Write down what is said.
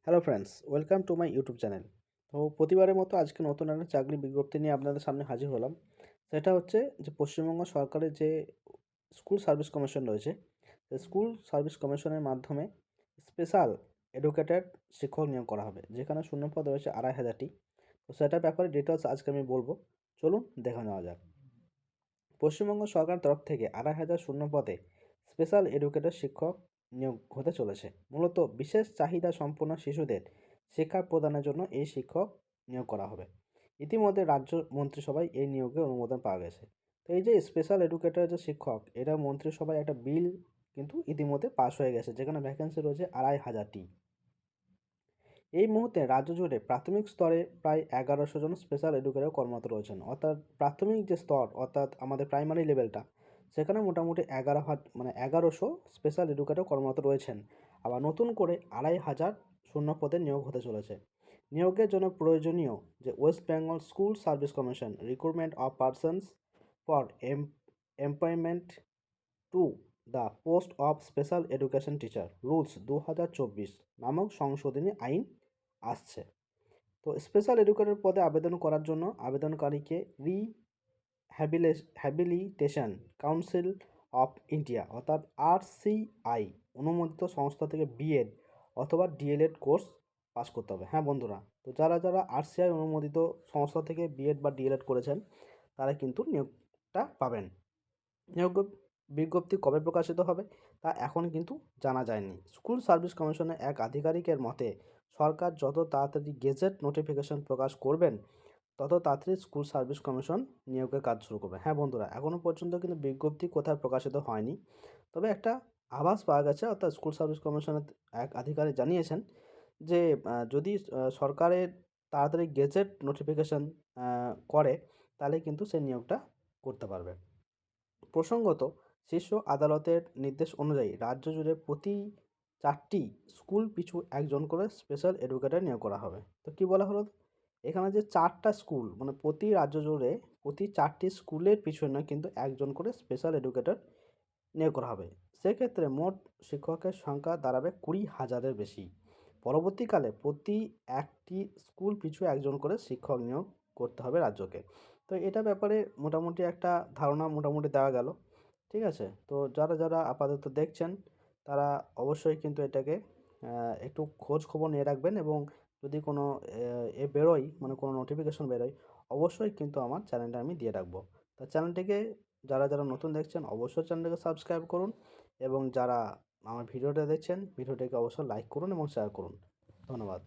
Hello friends, welcome to my YouTube channel. তো প্রতিবারের মতো আজকে নতুন একটা চাকরি বিজ্ঞপ্তি নিয়ে আপনাদের সামনে হাজির হলাম। সেটা হচ্ছে যে পশ্চিমবঙ্গ সরকারের যে স্কুল সার্ভিস কমিশন রয়েছে, সেই স্কুল সার্ভিস কমিশনের মাধ্যমে স্পেশাল এডুকেটেড শিক্ষক নিয়োগ করা হবে, যেখানে শূন্যপদ রয়েছে 2,500টি। তো সেটার ব্যাপারে ডিটেলস আজকে আমি বলবো। চলুন দেখে নেওয়া যাক। পশ্চিমবঙ্গ সরকার তরফ থেকে 2,500 শূন্যপদে স্পেশাল এডুকেটর শিক্ষক নিয়োগ হতে চলেছে। মূলত বিশেষ চাহিদা সম্পন্ন শিশুদের শিক্ষা প্রদানের জন্য এই শিক্ষক নিয়োগ করা হবে। ইতিমধ্যে রাজ্য মন্ত্রিসভায় এই নিয়োগে অনুমোদন পাওয়া গেছে। তো এই যে স্পেশাল এডুকেটর যে শিক্ষক, এটা মন্ত্রিসভায় একটা বিল কিন্তু ইতিমধ্যে পাশ হয়ে গেছে, যেখানে ভ্যাকেন্সি রয়েছে 2,500টি। এই মুহূর্তে রাজ্য জুড়ে প্রাথমিক স্তরে প্রায় 1100 জন স্পেশাল এডুকেটর কর্মরত রয়েছেন। অর্থাৎ প্রাথমিক যে স্তর, অর্থাৎ আমাদের প্রাইমারি লেভেলটা, সেখানে মোটামুটি 1100 স্পেশাল এডুকেটর কর্মরত রয়েছেন। আবার নতুন করে 2,500 শূন্য পদে নিয়োগ হতে চলেছে। নিয়োগের জন্য প্রয়োজনীয় যে West Bengal school service commission recruitment of persons for employment to the post of special education teacher rules 2024 নামক সংশোধনী আইন আসছে। তো স্পেশাল এডুকেটর পদে আবেদন করার জন্য আবেদনকারীকে রিহ্যাবিলিটেশন কাউন্সিল অফ ইন্ডিয়া অর্থাৎ RCI অনুমোদিত সংস্থা থেকে বিএড অথবা ডিএলএড কোর্স পাস করতে হবে। হ্যাঁ বন্ধুরা, তো যারা যারা RCI অনুমোদিত সংস্থা থেকে বিএড বা ডিএলএড করেছেন, তারা কিন্তু নিয়োগটা পাবেন। নিয়োগ বিজ্ঞপ্তি কবে প্রকাশিত হবে তা এখন কিন্তু জানা যায়নি। স্কুল সার্ভিস কমিশনের এক আধিকারিকের মতে, সরকার যত তাড়াতাড়ি গেজেট নোটিফিকেশন প্রকাশ করবেন, তত তাড়াতাড়ি স্কুল সার্ভিস কমিশন নিয়োগের কাজ শুরু করবে। হ্যাঁ বন্ধুরা, এখনও পর্যন্ত কিন্তু বিজ্ঞপ্তি কোথায় প্রকাশিত হয়নি, তবে একটা আভাস পাওয়া গেছে। অর্থাৎ স্কুল সার্ভিস কমিশনের এক আধিকারিক জানিয়েছেন যে যদি সরকারের তাড়াতাড়ি গেজেট নোটিফিকেশন করে, তাহলে কিন্তু সে নিয়োগটা করতে পারবে। প্রসঙ্গত, শীর্ষ আদালতের নির্দেশ অনুযায়ী রাজ্য জুড়ে প্রতি 4টি স্কুল পিছু একজন করে স্পেশাল এডুকেটর নিয়োগ করা হবে। তো কি বলা হলো, এখানে যে 4টা স্কুল, মানে প্রতি রাজ্য জুড়ে প্রতি 4টি স্কুলের পিছনে কিন্তু একজন করে স্পেশাল এডুকেটর নিয়োগ করা হবে। সেক্ষেত্রে মোট শিক্ষকের সংখ্যা দাঁড়াবে 20,000-এর বেশি। পরবর্তীকালে প্রতি একটি স্কুল পিছু একজন করে শিক্ষক নিয়োগ করতে হবে রাজ্যকে। তো এটা ব্যাপারে মোটামুটি একটা ধারণা মোটামুটি দেওয়া গেল। ঠিক আছে, তো যারা যারা আপাতত দেখছেন, তারা অবশ্যই কিন্তু এটাকে একটু খোঁজ খবর নিয়ে রাখবেন, এবং যদি কোনো বেরোয়, মানে কোনো নোটিফিকেশন বেরোয়, অবশ্যই কিন্তু আমার চ্যানেলটা আমি দিয়ে রাখবো। তা চ্যানেলটিকে যারা যারা নতুন দেখছেন, অবশ্যই চ্যানেলটাকে সাবস্ক্রাইব করুন, এবং যারা আমার ভিডিওটা দেখছেন, ভিডিওটিকে অবশ্যই লাইক করুন এবং শেয়ার করুন। ধন্যবাদ।